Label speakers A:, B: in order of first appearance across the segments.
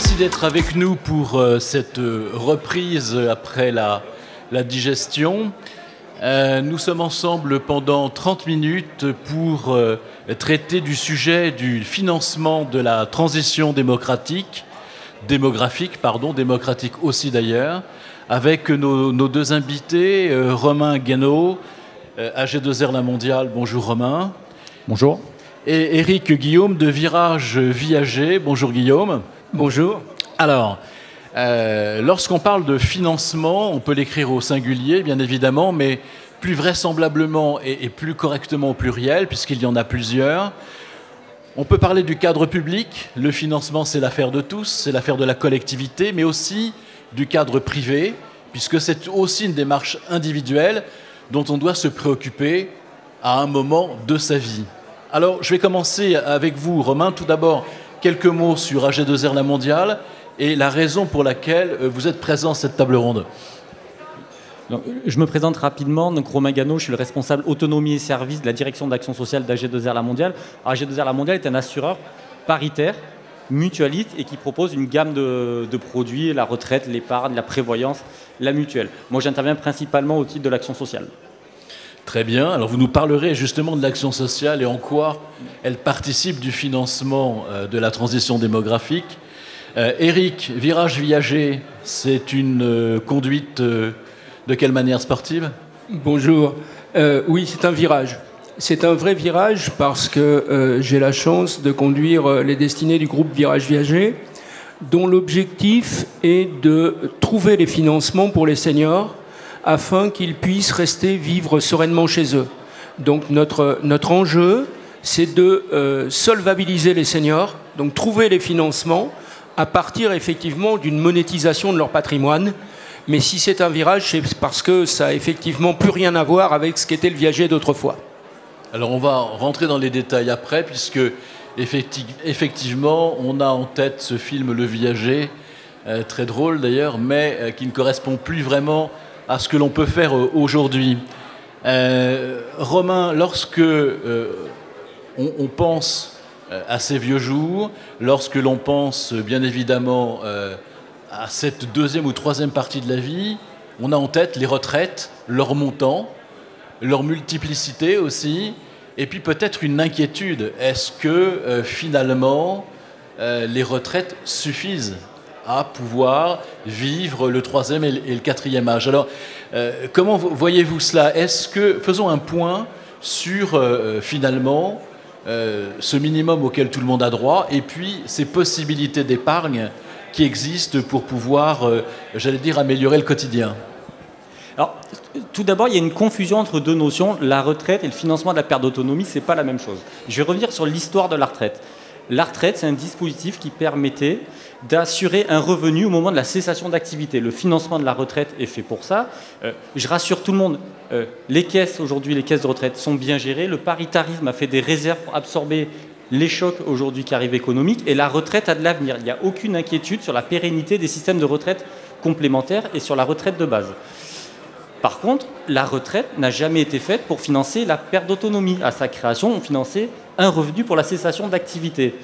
A: Merci d'être avec nous pour cette reprise après la digestion. Nous sommes ensemble pendant 30 minutes pour traiter du sujet du financement de la transition démocratique aussi d'ailleurs, avec nos deux invités, Romain Guénaud, AG2R La Mondiale. Bonjour Romain.
B: Bonjour.
A: Et Éric Guillaume de Virage Viager. Bonjour Guillaume.
C: Bonjour.
A: Alors, lorsqu'on parle de financement, on peut l'écrire au singulier, bien évidemment, mais plus vraisemblablement et plus correctement au pluriel, puisqu'il y en a plusieurs. On peut parler du cadre public. Le financement, c'est l'affaire de tous, c'est l'affaire de la collectivité, mais aussi du cadre privé, puisque c'est aussi une démarche individuelle dont on doit se préoccuper à un moment de sa vie. Alors, je vais commencer avec vous, Romain. Tout d'abord, quelques mots sur AG2R La Mondiale et la raison pour laquelle vous êtes présent à cette table ronde.
B: Donc, je me présente rapidement. Donc, Romain Guénaud, je suis le responsable autonomie et services de la direction d'action sociale d'AG2R La Mondiale. AG2R La Mondiale est un assureur paritaire, mutualiste et qui propose une gamme de produits, la retraite, l'épargne, la prévoyance, la mutuelle. Moi, j'interviens principalement au titre de l'action sociale.
A: Très bien. Alors, vous nous parlerez justement de l'action sociale et en quoi elle participe du financement de la transition démographique. Éric, Virage Viager, c'est une conduite de quelle manière sportive ?
C: Bonjour. Oui, c'est un virage. C'est un vrai virage parce que j'ai la chance de conduire les destinées du groupe Virage Viager, dont l'objectif est de trouver les financements pour les seniors afin qu'ils puissent rester vivre sereinement chez eux. Donc notre enjeu, c'est de solvabiliser les seniors, donc trouver les financements à partir effectivement d'une monétisation de leur patrimoine. Mais si c'est un virage, c'est parce que ça n'a effectivement plus rien à voir avec ce qu'était le viager d'autrefois.
A: Alors on va rentrer dans les détails après, puisque effectivement on a en tête ce film Le Viager, très drôle d'ailleurs, mais qui ne correspond plus vraiment à ce que l'on peut faire aujourd'hui. Romain, lorsque on pense à ces vieux jours, lorsque l'on pense bien évidemment à cette deuxième ou troisième partie de la vie, on a en tête les retraites, leur montant, leur multiplicité aussi, et puis peut-être une inquiétude. Est-ce que finalement les retraites suffisent à pouvoir vivre le troisième et le quatrième âge? Alors, comment voyez-vous cela? Faisons un point sur finalement ce minimum auquel tout le monde a droit, et puis ces possibilités d'épargne qui existent pour pouvoir, j'allais dire, améliorer le quotidien.
B: Alors, tout d'abord, il y a une confusion entre deux notions. La retraite et le financement de la perte d'autonomie, ce n'est pas la même chose. Je vais revenir sur l'histoire de la retraite. La retraite, c'est un dispositif qui permettait d'assurer un revenu au moment de la cessation d'activité. Le financement de la retraite est fait pour ça. Je rassure tout le monde, les caisses aujourd'hui, les caisses de retraite sont bien gérées. Le paritarisme a fait des réserves pour absorber les chocs aujourd'hui qui arrivent économiques, et la retraite a de l'avenir. Il n'y a aucune inquiétude sur la pérennité des systèmes de retraite complémentaires et sur la retraite de base. Par contre, la retraite n'a jamais été faite pour financer la perte d'autonomie. À sa création, on finançait un revenu pour la cessation d'activité.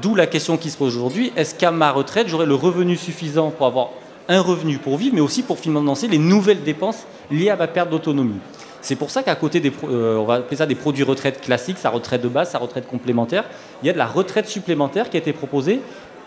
B: D'où la question qui se pose aujourd'hui, est-ce qu'à ma retraite, j'aurai le revenu suffisant pour avoir un revenu pour vivre, mais aussi pour financer les nouvelles dépenses liées à ma perte d'autonomie? C'est pour ça qu'à côté on va appeler ça des produits retraite classiques, sa retraite de base, sa retraite complémentaire, il y a de la retraite supplémentaire qui a été proposée,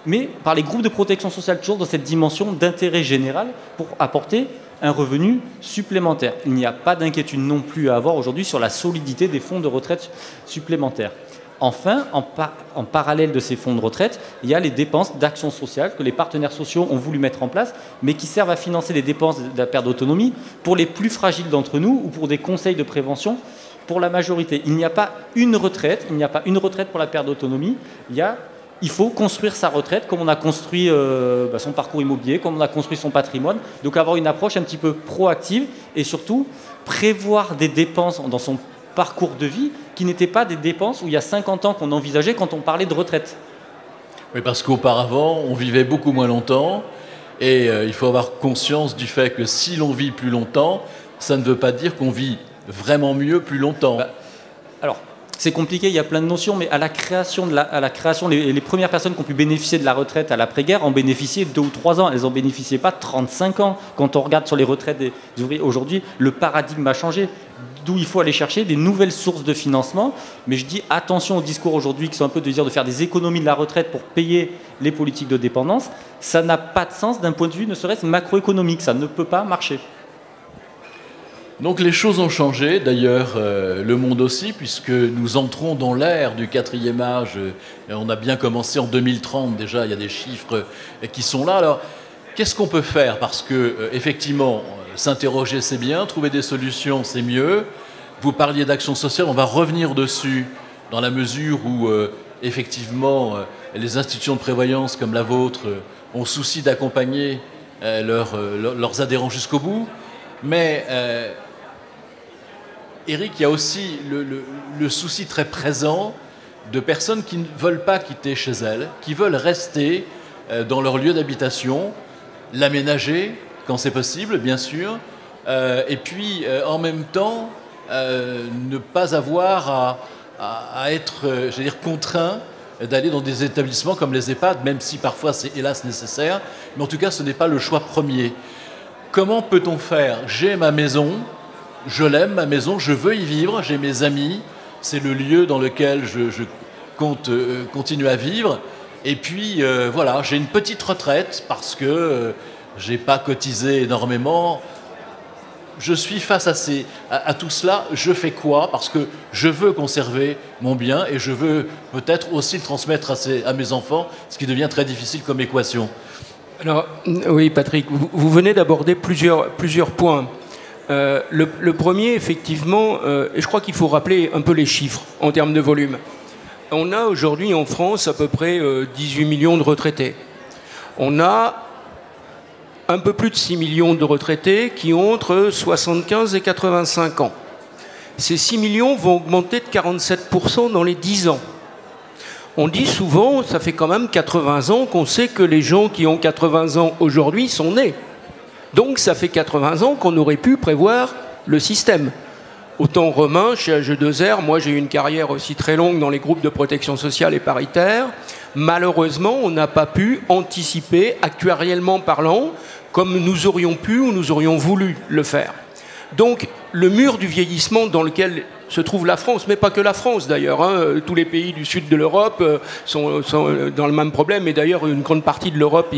B: mais par les groupes de protection sociale, toujours dans cette dimension d'intérêt général pour apporter un revenu supplémentaire. Il n'y a pas d'inquiétude non plus à avoir aujourd'hui sur la solidité des fonds de retraite supplémentaires. Enfin, en parallèle de ces fonds de retraite, il y a les dépenses d'action sociale que les partenaires sociaux ont voulu mettre en place, mais qui servent à financer les dépenses de la perte d'autonomie pour les plus fragiles d'entre nous ou pour des conseils de prévention pour la majorité. Il n'y a pas une retraite, pour la perte d'autonomie. Il faut construire sa retraite comme on a construit son parcours immobilier, comme on a construit son patrimoine. Donc avoir une approche un petit peu proactive et surtout prévoir des dépenses dans son parcours de vie qui n'étaient pas des dépenses où il y a 50 ans qu'on envisageait quand on parlait de retraite.
A: Oui, parce qu'auparavant, on vivait beaucoup moins longtemps et il faut avoir conscience du fait que si l'on vit plus longtemps, ça ne veut pas dire qu'on vit vraiment mieux plus longtemps.
B: Alors, c'est compliqué, il y a plein de notions, mais à la création, les premières personnes qui ont pu bénéficier de la retraite à l'après-guerre en bénéficiaient 2 ou 3 ans. Elles n'en bénéficiaient pas 35 ans. Quand on regarde sur les retraites des ouvriers aujourd'hui, le paradigme a changé. D'où il faut aller chercher des nouvelles sources de financement. Mais je dis attention aux discours aujourd'hui qui sont un peu de dire de faire des économies de la retraite pour payer les politiques de dépendance. Ça n'a pas de sens d'un point de vue ne serait-ce macroéconomique. Ça ne peut pas marcher.
A: Donc les choses ont changé, d'ailleurs le monde aussi, puisque nous entrons dans l'ère du 4e âge. On a bien commencé en 2030 déjà, il y a des chiffres qui sont là. Alors qu'est-ce qu'on peut faire? Parce que effectivement, s'interroger c'est bien, trouver des solutions c'est mieux. Vous parliez d'action sociale, on va revenir dessus dans la mesure où effectivement les institutions de prévoyance comme la vôtre ont souci d'accompagner leurs adhérents jusqu'au bout. Mais Éric, il y a aussi le souci très présent de personnes qui ne veulent pas quitter chez elles, qui veulent rester dans leur lieu d'habitation, l'aménager quand c'est possible, bien sûr, et puis en même temps ne pas avoir à être, je veux dire, contraint d'aller dans des établissements comme les EHPAD, même si parfois c'est hélas nécessaire, mais en tout cas ce n'est pas le choix premier. Comment peut-on faire? J'ai ma maison, je l'aime, ma maison, je veux y vivre, j'ai mes amis, c'est le lieu dans lequel je compte continuer à vivre. Et puis, voilà, j'ai une petite retraite parce que je n'ai pas cotisé énormément. Je suis face à tout cela, je fais quoi? Parce que je veux conserver mon bien et je veux peut-être aussi le transmettre à mes enfants, ce qui devient très difficile comme équation.
C: Alors, oui, Patrick, vous venez d'aborder plusieurs points. Le premier, effectivement, et je crois qu'il faut rappeler un peu les chiffres en termes de volume. On a aujourd'hui en France à peu près 18 millions de retraités. On a un peu plus de 6 millions de retraités qui ont entre 75 et 85 ans. Ces 6 millions vont augmenter de 47% dans les 10 ans. On dit souvent, ça fait quand même 80 ans qu'on sait que les gens qui ont 80 ans aujourd'hui sont nés. Donc ça fait 80 ans qu'on aurait pu prévoir le système. Au temps romain, chez AG2R, moi j'ai eu une carrière aussi très longue dans les groupes de protection sociale et paritaire. Malheureusement, on n'a pas pu anticiper, actuariellement parlant, comme nous aurions pu ou nous aurions voulu le faire. Donc le mur du vieillissement dans lequel se trouve la France, mais pas que la France d'ailleurs, hein, tous les pays du sud de l'Europe sont dans le même problème, et d'ailleurs une grande partie de l'Europe,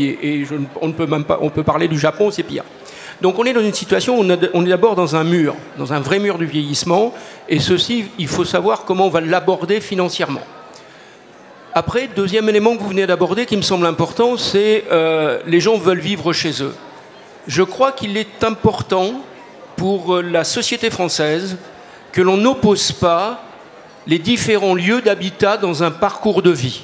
C: on peut parler du Japon, c'est pire. Donc on est dans une situation où on est d'abord dans un mur, dans un vrai mur du vieillissement, et ceci, il faut savoir comment on va l'aborder financièrement. Après, deuxième élément que vous venez d'aborder qui me semble important, c'est les gens veulent vivre chez eux. Je crois qu'il est important pour la société française que l'on n'oppose pas les différents lieux d'habitat dans un parcours de vie.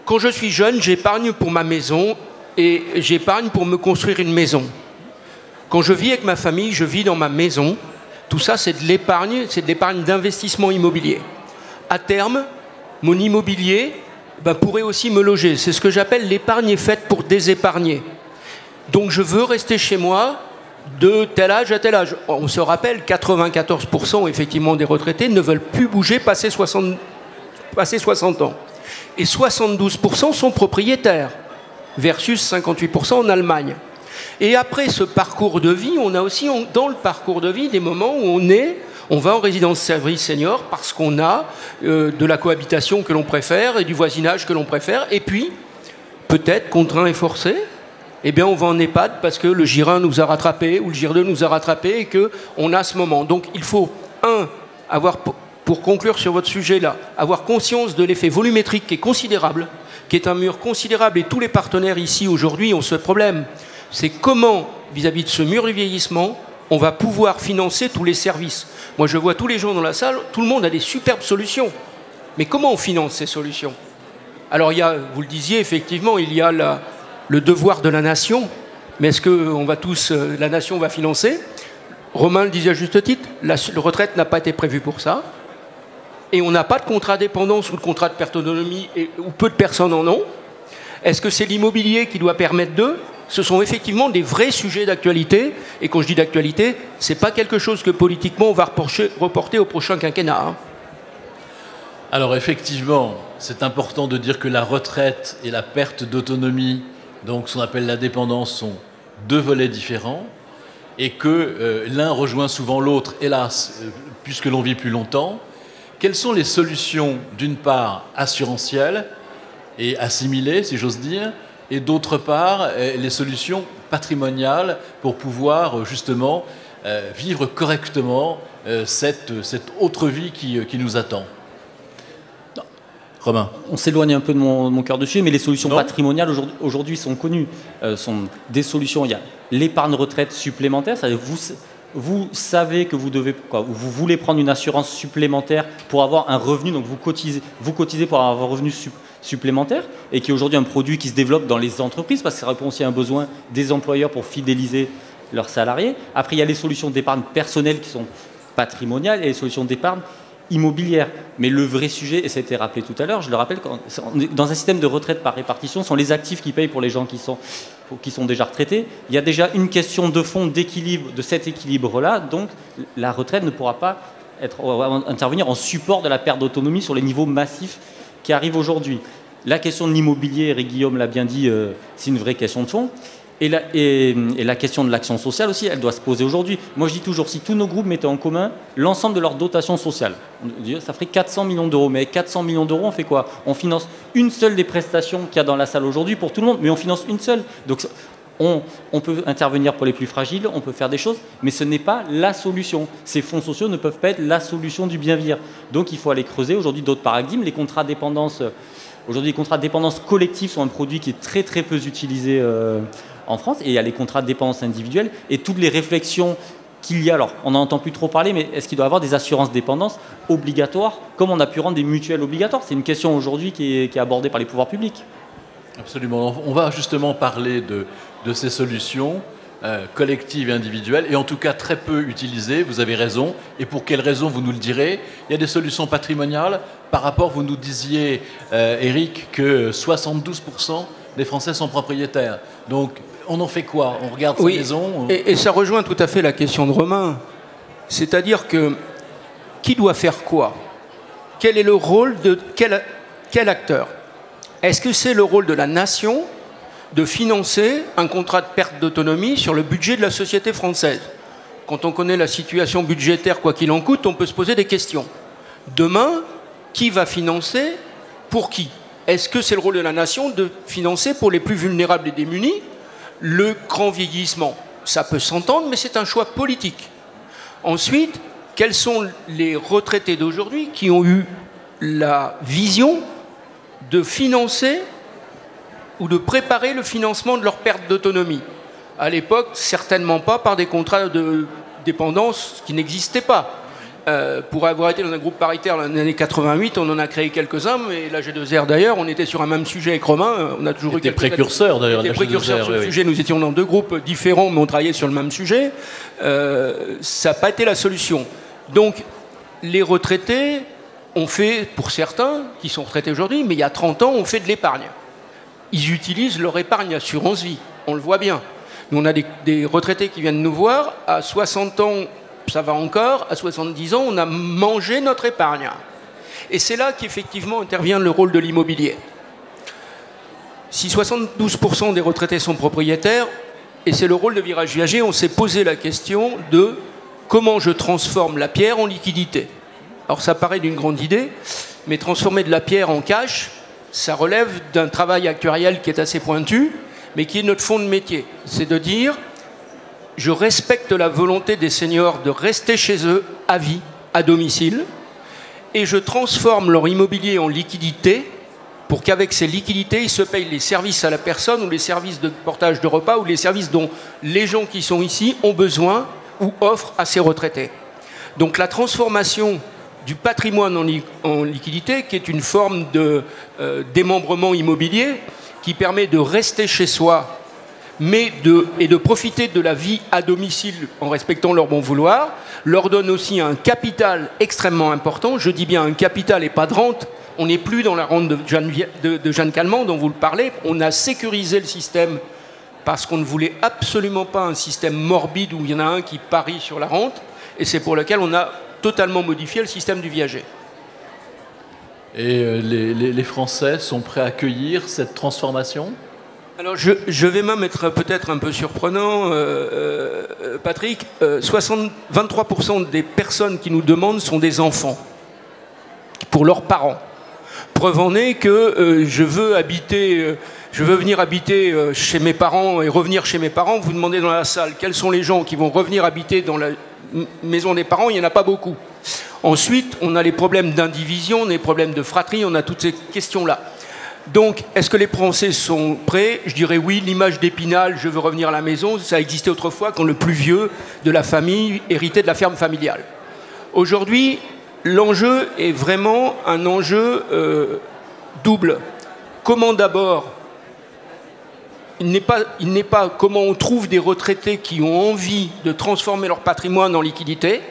C: Quand je suis jeune, j'épargne pour ma maison et j'épargne pour me construire une maison. Quand je vis avec ma famille, je vis dans ma maison. Tout ça, c'est de l'épargne d'investissement immobilier. À terme, mon immobilier pourrait aussi me loger. C'est ce que j'appelle l'épargne est faite pour désépargner. Donc je veux rester chez moi de tel âge à tel âge. On se rappelle, 94% effectivement des retraités ne veulent plus bouger passer 60 ans. Et 72% sont propriétaires, versus 58% en Allemagne. Et après ce parcours de vie, on a aussi dans le parcours de vie des moments où on va en résidence service senior parce qu'on a de la cohabitation que l'on préfère et du voisinage que l'on préfère. Et puis, peut-être contraint et forcé, eh bien on va en EHPAD parce que le GIR1 nous a rattrapés ou le GIR2 nous a rattrapés et qu'on a ce moment. Donc il faut, pour conclure sur votre sujet-là, avoir conscience de l'effet volumétrique qui est considérable, qui est un mur considérable, et tous les partenaires ici aujourd'hui ont ce problème. C'est comment, vis-à-vis de ce mur du vieillissement, on va pouvoir financer tous les services. Moi je vois tous les gens dans la salle, tout le monde a des superbes solutions. Mais comment on finance ces solutions? Alors il y a, vous le disiez, effectivement, il y a le devoir de la nation, mais est-ce que la nation va financer? Romain le disait à juste titre, la retraite n'a pas été prévue pour ça, et on n'a pas de contrat de dépendance ou de contrat de perte d'autonomie, ou peu de personnes en ont. Est-ce que c'est l'immobilier qui doit permettre d'eux? Ce sont effectivement des vrais sujets d'actualité, et quand je dis d'actualité, c'est pas quelque chose que politiquement on va reporter au prochain quinquennat. Hein.
A: Alors effectivement, c'est important de dire que la retraite et la perte d'autonomie, donc ce qu'on appelle la dépendance, sont deux volets différents et que l'un rejoint souvent l'autre, hélas, puisque l'on vit plus longtemps. Quelles sont les solutions, d'une part, assurantielles et assimilées, si j'ose dire, et d'autre part, les solutions patrimoniales pour pouvoir justement vivre correctement cette autre vie qui nous attend. Romain.
B: On s'éloigne un peu de mon cœur de sujet, mais les solutions patrimoniales aujourd'hui sont connues. Sont des solutions. Il y a l'épargne retraite supplémentaire. Vous savez que vous voulez prendre une assurance supplémentaire pour avoir un revenu, donc vous cotisez pour avoir un revenu supplémentaire, et qui est aujourd'hui un produit qui se développe dans les entreprises parce que ça répond aussi à un besoin des employeurs pour fidéliser leurs salariés. Après, il y a les solutions d'épargne personnelle qui sont patrimoniales et les solutions d'épargne immobilière. Mais le vrai sujet, et ça a été rappelé tout à l'heure, je le rappelle, dans un système de retraite par répartition, ce sont les actifs qui payent pour les gens qui sont déjà retraités. Il y a déjà une question de fond d'équilibre, de cet équilibre-là, donc la retraite ne pourra pas intervenir en support de la perte d'autonomie sur les niveaux massifs qui arrivent aujourd'hui. La question de l'immobilier, Eric Guillaume l'a bien dit, c'est une vraie question de fond. Et la question de l'action sociale aussi, elle doit se poser aujourd'hui. Moi, je dis toujours, si tous nos groupes mettaient en commun l'ensemble de leurs dotations sociales, ça ferait 400 millions d'euros. Mais 400 millions d'euros, on fait quoi? On finance une seule des prestations qu'il y a dans la salle aujourd'hui pour tout le monde, mais on finance une seule. Donc, on peut intervenir pour les plus fragiles, on peut faire des choses, mais ce n'est pas la solution. Ces fonds sociaux ne peuvent pas être la solution du bien vivre. Donc, il faut aller creuser aujourd'hui d'autres paradigmes. Les contrats de dépendance, aujourd'hui, les contrats de dépendance collective sont un produit qui est très, très peu utilisé en France, et il y a les contrats de dépendance individuelle et toutes les réflexions qu'il y a. Alors, on n'en entend plus trop parler, mais est-ce qu'il doit y avoir des assurances dépendance obligatoires, comme on a pu rendre des mutuelles obligatoires? C'est une question aujourd'hui qui est abordée par les pouvoirs publics.
A: Absolument. On va justement parler de ces solutions collectives et individuelles, et en tout cas très peu utilisées, vous avez raison. Et pour quelles raisons, vous nous le direz. Il y a des solutions patrimoniales. Par rapport, vous nous disiez, Eric, que 72% des Français sont propriétaires. Donc, on en fait quoi? On regarde sa maison
C: et ça rejoint tout à fait la question de Romain. C'est-à-dire que qui doit faire quoi? Quel est le rôle de quel acteur? Est-ce que c'est le rôle de la nation de financer un contrat de perte d'autonomie sur le budget de la société française? Quand on connaît la situation budgétaire, quoi qu'il en coûte, on peut se poser des questions. Demain, qui va financer? Pour qui? Est-ce que c'est le rôle de la nation de financer pour les plus vulnérables et démunis le grand vieillissement? Ça peut s'entendre, mais c'est un choix politique. Ensuite, quels sont les retraités d'aujourd'hui qui ont eu la vision de financer ou de préparer le financement de leur perte d'autonomie? À l'époque, certainement pas par des contrats de dépendance qui n'existaient pas. Pour avoir été dans un groupe paritaire dans les années 88, on en a créé quelques-uns, mais la G2R d'ailleurs, on était sur un même sujet avec Romain, on a toujours eu
A: des précurseurs d'ailleurs.
C: Des précurseurs sur le sujet, nous étions dans deux groupes différents, mais on travaillait sur le même sujet. Ça n'a pas été la solution. Donc, les retraités ont fait, pour certains, qui sont retraités aujourd'hui, mais il y a 30 ans, on fait de l'épargne. Ils utilisent leur épargne assurance vie, on le voit bien. Nous, on a des retraités qui viennent nous voir, à 60 ans, ça va encore, à 70 ans, on a mangé notre épargne. Et c'est là qu'effectivement intervient le rôle de l'immobilier. Si 72% des retraités sont propriétaires, et c'est le rôle de Virage Viager, on s'est posé la question de comment je transforme la pierre en liquidité. Alors ça paraît d'une grande idée, mais transformer de la pierre en cash, ça relève d'un travail actuariel qui est assez pointu, mais qui est notre fond de métier. C'est de dire, je respecte la volonté des seniors de rester chez eux à vie, à domicile, et je transforme leur immobilier en liquidité pour qu'avec ces liquidités, ils se payent les services à la personne ou les services de portage de repas ou les services dont les gens qui sont ici ont besoin ou offrent à ces retraités. Donc la transformation du patrimoine en liquidité, qui est une forme de démembrement immobilier qui permet de rester chez soi et de profiter de la vie à domicile en respectant leur bon vouloir, leur donne aussi un capital extrêmement important. Je dis bien un capital et pas de rente. On n'est plus dans la rente de Jeanne Calment dont vous le parlez. On a sécurisé le système parce qu'on ne voulait absolument pas un système morbide où il y en a un qui parie sur la rente. Et c'est pour lequel on a totalement modifié le système du viager.
A: Et les Français sont prêts à accueillir cette transformation?
C: Alors je vais même être peut-être un peu surprenant, Patrick. 23% des personnes qui nous demandent sont des enfants, pour leurs parents. Preuve en est que je veux venir habiter chez mes parents et revenir chez mes parents. Vous demandez dans la salle quels sont les gens qui vont revenir habiter dans la maison des parents, il n'y en a pas beaucoup. Ensuite, on a les problèmes d'indivision, on a les problèmes de fratrie, on a toutes ces questions-là. Donc, est-ce que les Français sont prêts? Je dirais oui, l'image d'Épinal, je veux revenir à la maison, ça existait autrefois quand le plus vieux de la famille héritait de la ferme familiale. Aujourd'hui, l'enjeu est vraiment un enjeu double. Comment d'abord, il n'est pas comment on trouve des retraités qui ont envie de transformer leur patrimoine en liquidité,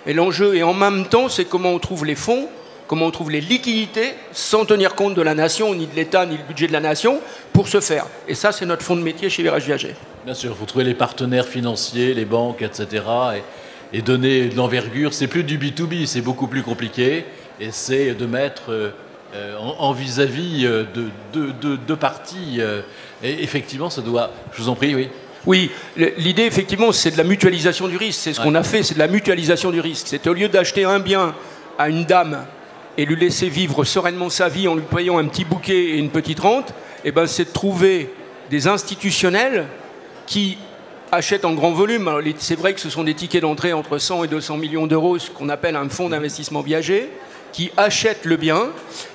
C: et l'enjeu est en même temps, c'est comment on trouve les fonds, comment on trouve les liquidités sans tenir compte de la nation, ni de l'État, ni du budget de la nation, pour ce faire. Et ça, c'est notre fond de métier chez Virage Viager.
A: Bien sûr, il faut trouver les partenaires financiers, les banques, etc. et donner de l'envergure. C'est plus du B2B, c'est beaucoup plus compliqué. Et c'est de mettre en vis-à-vis deux parties. Et effectivement, ça doit... Je vous en prie, oui.
C: Oui, l'idée, effectivement, c'est de la mutualisation du risque. C'est ce qu'on a fait, c'est de la mutualisation du risque. C'est au lieu d'acheter un bien à une dame et lui laisser vivre sereinement sa vie en lui payant un petit bouquet et une petite rente, eh ben, c'est de trouver des institutionnels qui achètent en grand volume. C'est vrai que ce sont des tickets d'entrée entre 100 et 200 millions d'euros, ce qu'on appelle un fonds d'investissement viager, qui achètent le bien,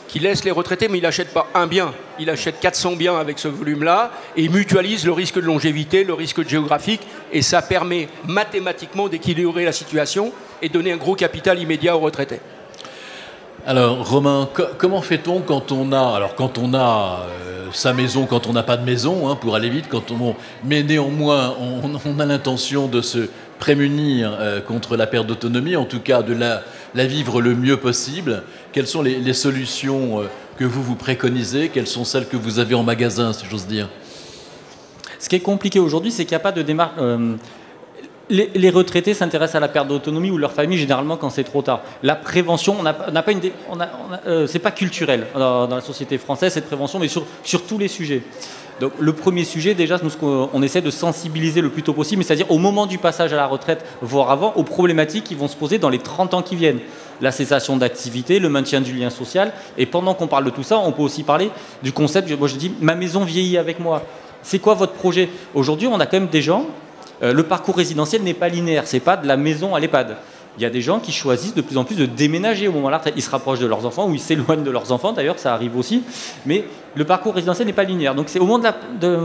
C: qui laisse les retraités, mais il n'achète pas un bien, il achète 400 biens avec ce volume-là, et il mutualise le risque de longévité, le risque géographique, et ça permet mathématiquement d'équilibrer la situation et donner un gros capital immédiat aux retraités.
A: Alors, Romain, comment fait-on quand on a sa maison, quand on n'a pas de maison, hein, pour aller vite, mais néanmoins, on a l'intention de se prémunir contre la perte d'autonomie, en tout cas de la vivre le mieux possible. Quelles sont les solutions que vous préconisez? Quelles sont celles que vous avez en magasin, si j'ose dire?
B: Ce qui est compliqué aujourd'hui, c'est qu'il n'y a pas de démarche... Les retraités s'intéressent à la perte d'autonomie ou leur famille généralement quand c'est trop tard. La prévention, c'est pas culturel dans la société française cette prévention, mais sur tous les sujets. Donc le premier sujet, déjà, on essaie de sensibiliser le plus tôt possible, c'est-à-dire au moment du passage à la retraite, voire avant, aux problématiques qui vont se poser dans les 30 ans qui viennent. La cessation d'activité, le maintien du lien social. Et pendant qu'on parle de tout ça, on peut aussi parler du concept, moi je dis, ma maison vieillit avec moi. C'est quoi votre projet? Aujourd'hui, on a quand même des gens... le parcours résidentiel n'est pas linéaire, c'est pas de la maison à l'EHPAD. Il y a des gens qui choisissent de plus en plus de déménager au moment de la retraite. Ils se rapprochent de leurs enfants ou ils s'éloignent de leurs enfants, d'ailleurs ça arrive aussi. Mais le parcours résidentiel n'est pas linéaire. Donc c'est au moment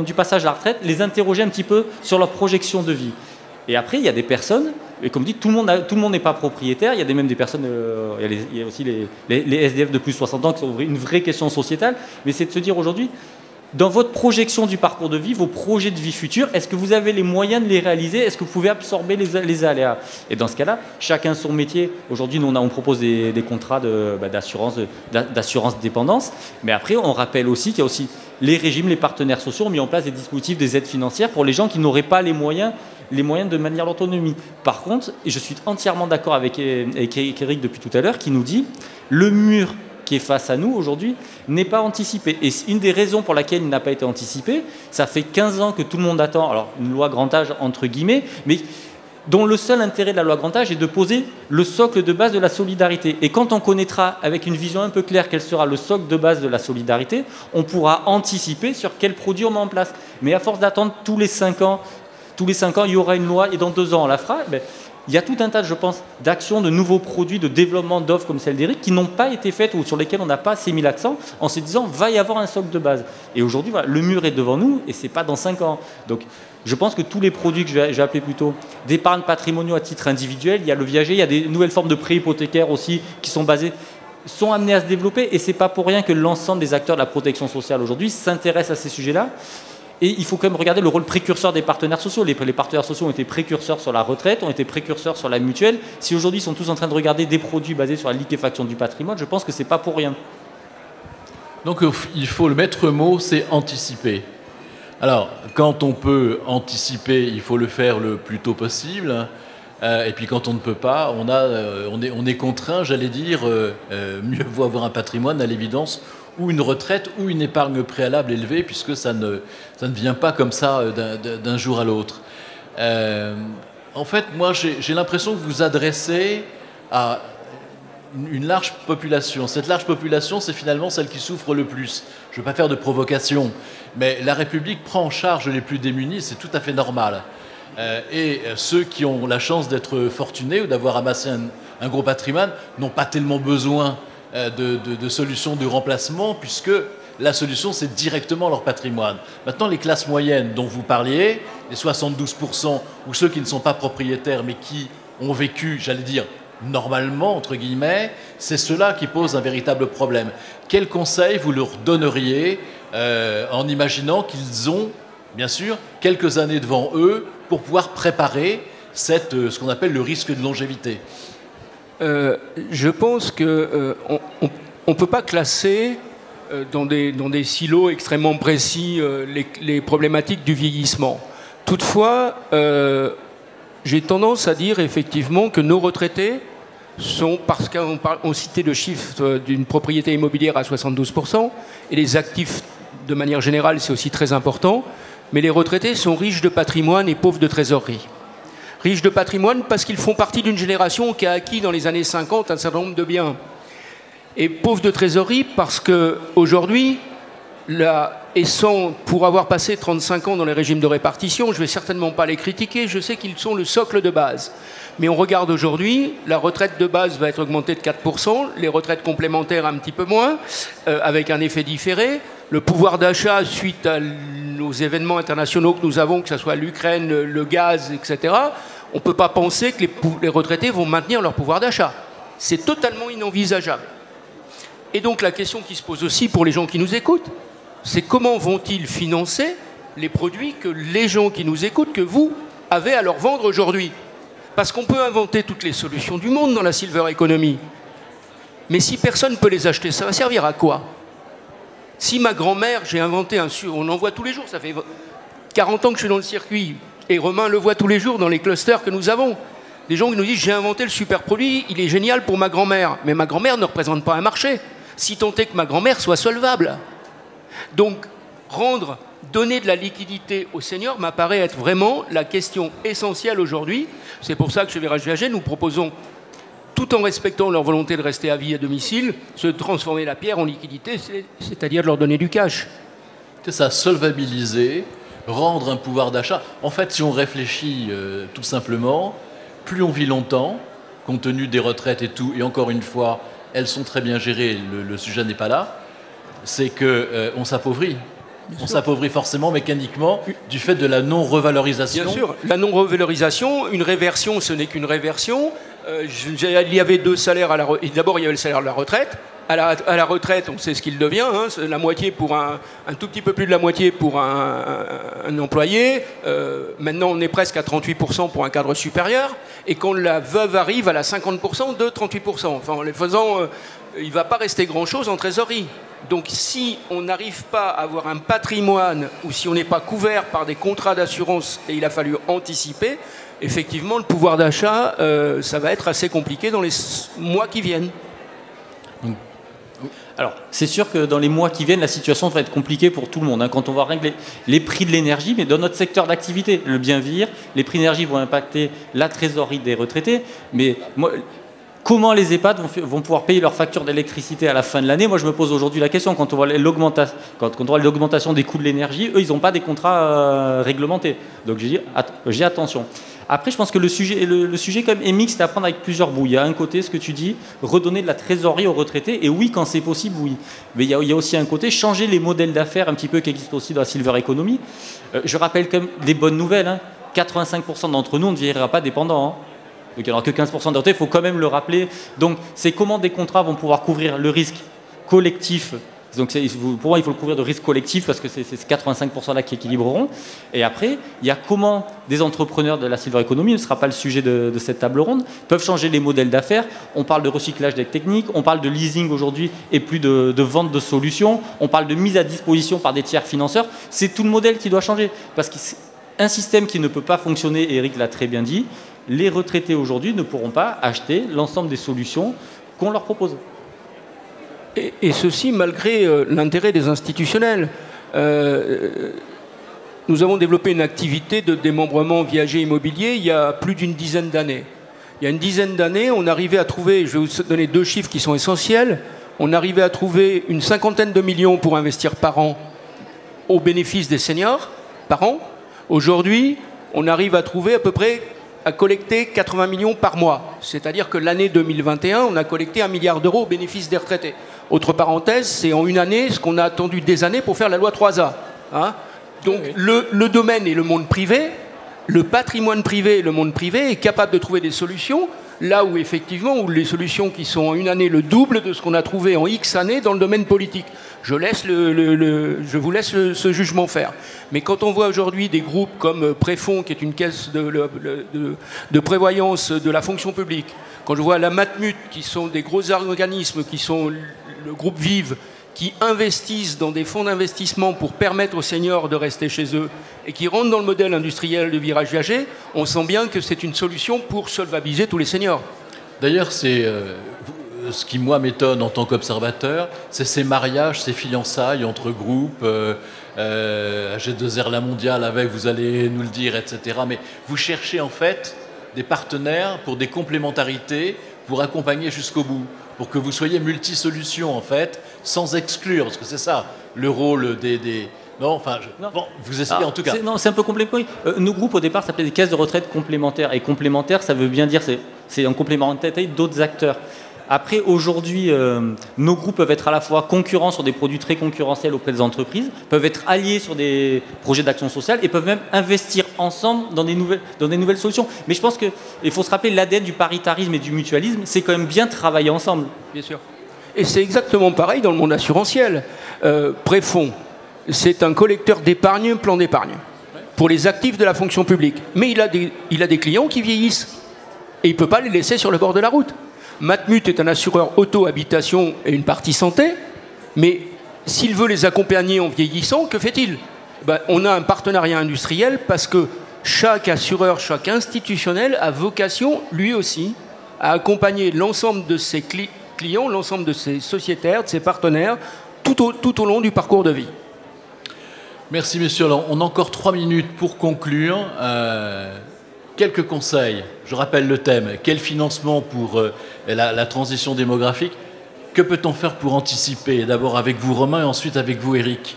B: du passage à la retraite, les interroger un petit peu sur leur projection de vie. Et après, il y a des personnes, et comme dit, tout le monde n'est pas propriétaire. Il y a même des personnes, il y a aussi les SDF de plus de 60 ans qui sont une vraie question sociétale. Mais c'est de se dire aujourd'hui, dans votre projection du parcours de vie, vos projets de vie futurs, est-ce que vous avez les moyens de les réaliser? Est-ce que vous pouvez absorber les aléas? Et dans ce cas-là, chacun son métier. Aujourd'hui, nous, on propose des contrats d'assurance dépendance. Mais après, on rappelle aussi qu'il y a aussi les régimes, les partenaires sociaux ont mis en place des dispositifs, des aides financières pour les gens qui n'auraient pas les moyens de maintenir l'autonomie. Par contre, et je suis entièrement d'accord avec Eric depuis tout à l'heure, qui nous dit le mur qui est face à nous aujourd'hui n'est pas anticipé. Et une des raisons pour laquelle il n'a pas été anticipé, ça fait 15 ans que tout le monde attend, alors une loi grand âge entre guillemets, mais dont le seul intérêt de la loi grand âge est de poser le socle de base de la solidarité. Et quand on connaîtra avec une vision un peu claire quel sera le socle de base de la solidarité, on pourra anticiper sur quel produit on met en place. Mais à force d'attendre tous les 5 ans, il y aura une loi et dans 2 ans on la fera, il y a tout un tas, je pense, d'actions, de nouveaux produits, de développement d'offres comme celle d'Eric qui n'ont pas été faites ou sur lesquelles on n'a pas assez mis l'accent en se disant va y avoir un socle de base. Et aujourd'hui, voilà, le mur est devant nous et ce n'est pas dans 5 ans. Donc je pense que tous les produits que j'ai appelés plutôt d'épargne patrimoniaux à titre individuel, il y a le viager, il y a des nouvelles formes de prêts hypothécaires aussi qui sont amenés à se développer et ce n'est pas pour rien que l'ensemble des acteurs de la protection sociale aujourd'hui s'intéressent à ces sujets-là. Et il faut quand même regarder le rôle précurseur des partenaires sociaux. Les partenaires sociaux ont été précurseurs sur la retraite, ont été précurseurs sur la mutuelle. Si aujourd'hui ils sont tous en train de regarder des produits basés sur la liquéfaction du patrimoine, je pense que ce n'est pas pour rien.
A: Donc il faut, le maître mot, c'est anticiper. Alors, quand on peut anticiper, il faut le faire le plus tôt possible. Et puis quand on ne peut pas, on est contraint, j'allais dire, mieux vaut avoir un patrimoine à l'évidence, ou une retraite, ou une épargne préalable élevée, puisque ça ne vient pas comme ça d'un jour à l'autre. En fait, moi, j'ai l'impression que vous adressez à une large population. Cette large population, c'est finalement celle qui souffre le plus. Je ne veux pas faire de provocation, mais la République prend en charge les plus démunis, c'est tout à fait normal. Et ceux qui ont la chance d'être fortunés ou d'avoir amassé un gros patrimoine n'ont pas tellement besoin de solutions de remplacement, puisque la solution, c'est directement leur patrimoine. Maintenant, les classes moyennes dont vous parliez, les 72%, ou ceux qui ne sont pas propriétaires, mais qui ont vécu, j'allais dire, normalement, entre guillemets, c'est cela qui pose un véritable problème. Quel conseil vous leur donneriez en imaginant qu'ils ont, bien sûr, quelques années devant eux pour pouvoir préparer ce qu'on appelle le risque de longévité?
C: Je pense qu'on ne peut pas classer dans des silos extrêmement précis les problématiques du vieillissement. Toutefois, j'ai tendance à dire effectivement que nos retraités sont, parce qu'on citait le chiffre d'une propriété immobilière à 72%, et les actifs de manière générale c'est aussi très important, mais les retraités sont riches de patrimoine et pauvres de trésorerie. Riches de patrimoine parce qu'ils font partie d'une génération qui a acquis dans les années 50 un certain nombre de biens. Et pauvres de trésorerie parce qu'aujourd'hui, pour avoir passé 35 ans dans les régimes de répartition, je ne vais certainement pas les critiquer, je sais qu'ils sont le socle de base. Mais on regarde aujourd'hui, la retraite de base va être augmentée de 4%, les retraites complémentaires un petit peu moins, avec un effet différé. Le pouvoir d'achat, suite aux événements internationaux que nous avons, que ce soit l'Ukraine, le gaz, etc., on ne peut pas penser que les retraités vont maintenir leur pouvoir d'achat. C'est totalement inenvisageable. Et donc la question qui se pose aussi pour les gens qui nous écoutent, c'est comment vont-ils financer les produits que les gens qui nous écoutent, que vous avez à leur vendre aujourd'hui? Parce qu'on peut inventer toutes les solutions du monde dans la silver economy. Mais si personne ne peut les acheter, ça va servir à quoi? Si ma grand-mère, j'ai inventé on en voit tous les jours, ça fait 40 ans que je suis dans le circuit, et Romain le voit tous les jours dans les clusters que nous avons. Des gens qui nous disent, j'ai inventé le super produit, il est génial pour ma grand-mère. Mais ma grand-mère ne représente pas un marché, si tant est que ma grand-mère soit solvable. Donc, donner de la liquidité aux seniors m'apparaît être vraiment la question essentielle aujourd'hui. C'est pour ça que chez Virage Viager, nous proposons, tout en respectant leur volonté de rester à vie à domicile, de transformer la pierre en liquidité, c'est-à-dire de leur donner du cash.
A: C'est ça, solvabiliser, rendre un pouvoir d'achat. En fait, si on réfléchit tout simplement, plus on vit longtemps, compte tenu des retraites et tout, et encore une fois, elles sont très bien gérées, le sujet n'est pas là, c'est qu'on s'appauvrit. On s'appauvrit forcément mécaniquement du fait de la non-revalorisation.
C: Bien sûr, la non-revalorisation, une réversion, ce n'est qu'une réversion. Il y avait deux salaires d'abord, il y avait le salaire de la retraite. À la retraite, on sait ce qu'il devient, hein, la moitié pour un tout petit peu plus de la moitié pour un employé. Maintenant, on est presque à 38% pour un cadre supérieur. Et quand la veuve arrive, elle a 50% de 38%. Enfin, en les faisant, il ne va pas rester grand-chose en trésorerie. Donc si on n'arrive pas à avoir un patrimoine ou si on n'est pas couvert par des contrats d'assurance et il a fallu anticiper, effectivement, le pouvoir d'achat, ça va être assez compliqué dans les mois qui viennent.
B: Alors, c'est sûr que dans les mois qui viennent, la situation va être compliquée pour tout le monde. Hein, quand on va régler les prix de l'énergie, mais dans notre secteur d'activité, le bien vieillir, les prix d'énergie vont impacter la trésorerie des retraités. Mais comment les EHPAD vont pouvoir payer leurs factures d'électricité à la fin de l'année? Moi, je me pose aujourd'hui la question, quand on voit l'augmentation des coûts de l'énergie, eux, ils n'ont pas des contrats réglementés. Donc, j'ai attention. Après, je pense que le sujet quand même est mixte à prendre avec plusieurs bouts. Il y a un côté, ce que tu dis, redonner de la trésorerie aux retraités. Et oui, quand c'est possible, oui. Mais il y a aussi un côté, changer les modèles d'affaires un petit peu qui existent aussi dans la silver economy. Je rappelle quand même des bonnes nouvelles. Hein. 85% d'entre nous, on ne vieillira pas dépendant. Hein. Donc, il n'y aura que 15% de retraités, il faut quand même le rappeler. Donc, c'est comment des contrats vont pouvoir couvrir le risque collectif. Donc pour moi, il faut le couvrir de risque collectif parce que c'est ces 85%-là qui équilibreront. Et après, il y a comment des entrepreneurs de la silver economy, ce ne sera pas le sujet de cette table ronde, peuvent changer les modèles d'affaires. On parle de recyclage des techniques, on parle de leasing aujourd'hui et plus de vente de solutions, on parle de mise à disposition par des tiers financeurs. C'est tout le modèle qui doit changer parce qu'un système qui ne peut pas fonctionner, Eric l'a très bien dit, les retraités aujourd'hui ne pourront pas acheter l'ensemble des solutions qu'on leur propose.
C: Et ceci malgré l'intérêt des institutionnels. Nous avons développé une activité de démembrement viager immobilier il y a plus d'une dizaine d'années. Il y a une dizaine d'années, on arrivait à trouver, je vais vous donner 2 chiffres qui sont essentiels, on arrivait à trouver une 50aine de millions pour investir par an au bénéfice des seniors, par an. Aujourd'hui, on arrive à trouver à peu près, à collecter 80 millions par mois. C'est-à-dire que l'année 2021, on a collecté 1 milliard d'euros au bénéfice des retraités. Autre parenthèse, c'est en une année ce qu'on a attendu des années pour faire la loi 3A. Hein. Donc le domaine et le monde privé, le patrimoine privé et le monde privé est capable de trouver des solutions, là où effectivement, où les solutions qui sont en une année le double de ce qu'on a trouvé en X années dans le domaine politique. Je vous laisse ce jugement faire. Mais quand on voit aujourd'hui des groupes comme Préfonds, qui est une caisse de prévoyance de la fonction publique, quand je vois la Matmut, qui sont des gros organismes, qui sont le groupe Vive, qui investissent dans des fonds d'investissement pour permettre aux seniors de rester chez eux et qui rentrent dans le modèle industriel de virage viager, on sent bien que c'est une solution pour solvabiliser tous les seniors.
A: D'ailleurs, c'est ce qui, moi, m'étonne en tant qu'observateur, c'est ces mariages, ces fiançailles entre groupes, AG2R La Mondiale avec, vous allez nous le dire, etc. Mais vous cherchez en fait des partenaires pour des complémentarités, pour accompagner jusqu'au bout, pour que vous soyez multi-solutions en fait, sans exclure, parce que c'est ça le rôle des... Non, enfin, bon, vous essayez en tout cas.
B: Non, c'est un peu complémentaire. Nos groupes au départ s'appelaient des caisses de retraite complémentaires. Et complémentaire, ça veut bien dire c'est en complémentarité d'autres acteurs. Après, aujourd'hui, nos groupes peuvent être à la fois concurrents sur des produits très concurrentiels auprès des entreprises, peuvent être alliés sur des projets d'action sociale et peuvent même investir ensemble dans des nouvelles solutions. Mais je pense qu'il faut se rappeler l'ADN du paritarisme et du mutualisme, c'est quand même bien travailler ensemble.
C: Bien sûr. Et c'est exactement pareil dans le monde assurantiel. Préfonds, c'est un collecteur d'épargne, plan d'épargne, pour les actifs de la fonction publique. Mais il a des clients qui vieillissent et il ne peut pas les laisser sur le bord de la route. Matmut est un assureur auto-habitation et une partie santé, mais s'il veut les accompagner en vieillissant, que fait-il ? On a un partenariat industriel parce que chaque assureur, chaque institutionnel a vocation, lui aussi, à accompagner l'ensemble de ses clients, l'ensemble de ses sociétaires, de ses partenaires, tout au long du parcours de vie.
A: Merci, messieurs. Alors, on a encore 3 minutes pour conclure. Quelques conseils. Je rappelle le thème. Quel financement pour la transition démographique ? Que peut-on faire pour anticiper ? D'abord avec vous, Romain, et ensuite avec vous, Eric.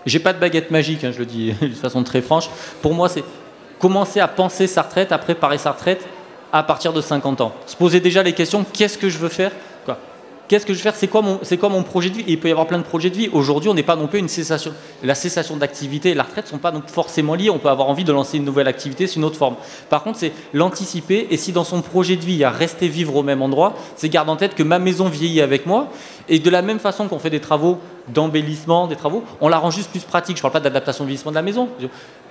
B: J'ai pas de baguette magique, je le dis de façon très franche. Pour moi, c'est commencer à penser sa retraite, à préparer sa retraite à partir de 50 ans. Se poser déjà les questions, qu'est-ce que je veux faire ? Qu'est-ce que je veux faire ? C'est quoi mon projet de vie ? Et il peut y avoir plein de projets de vie. Aujourd'hui, on n'est pas non plus une cessation. La cessation d'activité et la retraite ne sont pas donc forcément liées. On peut avoir envie de lancer une nouvelle activité sous une autre forme. Par contre, c'est l'anticiper. Et si dans son projet de vie, il y a rester vivre au même endroit, c'est garder en tête que ma maison vieillit avec moi. Et de la même façon qu'on fait des travaux d'embellissement, on la rend juste plus pratique. Je ne parle pas d'adaptation de vieillissement de la maison.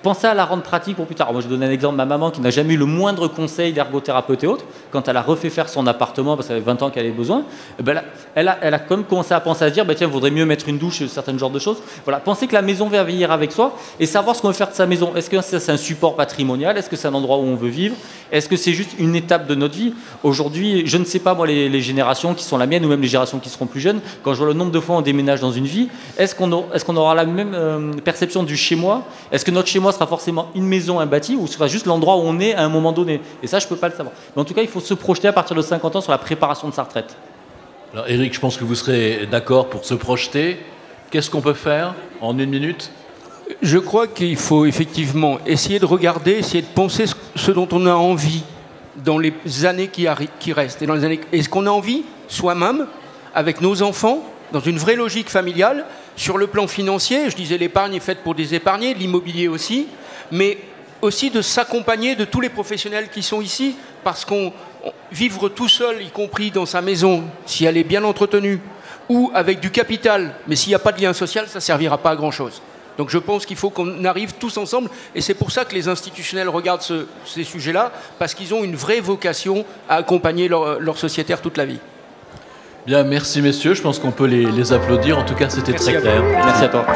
B: Pensez à la rendre pratique pour plus tard. Moi, je donne un exemple. Ma maman, qui n'a jamais eu le moindre conseil d'ergothérapeute et autres, quand elle a refait faire son appartement, parce qu'elle avait 20 ans qu'elle avait besoin, elle a quand même commencé à penser à se dire, tiens, il vaudrait mieux mettre une douche, certains genres de choses. Voilà, pensez que la maison va vieillir avec soi et savoir ce qu'on veut faire de sa maison. Est-ce que c'est un support patrimonial ? Est-ce que c'est un endroit où on veut vivre ? Est-ce que c'est juste une étape de notre vie ? Aujourd'hui, je ne sais pas, moi, les générations qui sont la mienne ou même les générations qui seront plus jeunes, quand je vois le nombre de fois on déménage dans une vie, est-ce qu'on aura la même perception du chez-moi ? Est-ce que notre chez-moi sera forcément une maison, un bâti, ou sera juste l'endroit où on est à un moment donné ? Et ça, je ne peux pas le savoir. Mais en tout cas, il faut se projeter à partir de 50 ans sur la préparation de sa retraite.
A: Alors, Eric, je pense que vous serez d'accord pour se projeter. Qu'est-ce qu'on peut faire en 1 minute ?
C: Je crois qu'il faut effectivement essayer de regarder, essayer de penser ce dont on a envie dans les années qui restent. Est-ce qu'on a envie, soi-même, avec nos enfants, dans une vraie logique familiale, sur le plan financier, je disais l'épargne est faite pour des épargnés, l'immobilier aussi, mais aussi de s'accompagner de tous les professionnels qui sont ici, parce qu'on vivre tout seul, y compris dans sa maison, si elle est bien entretenue, ou avec du capital, mais s'il n'y a pas de lien social, ça ne servira pas à grand-chose. Donc je pense qu'il faut qu'on arrive tous ensemble, et c'est pour ça que les institutionnels regardent ces sujets-là, parce qu'ils ont une vraie vocation à accompagner leurs sociétaires toute la vie.
A: Bien, merci messieurs, je pense qu'on peut les applaudir, en tout cas c'était très clair.
B: Merci à toi.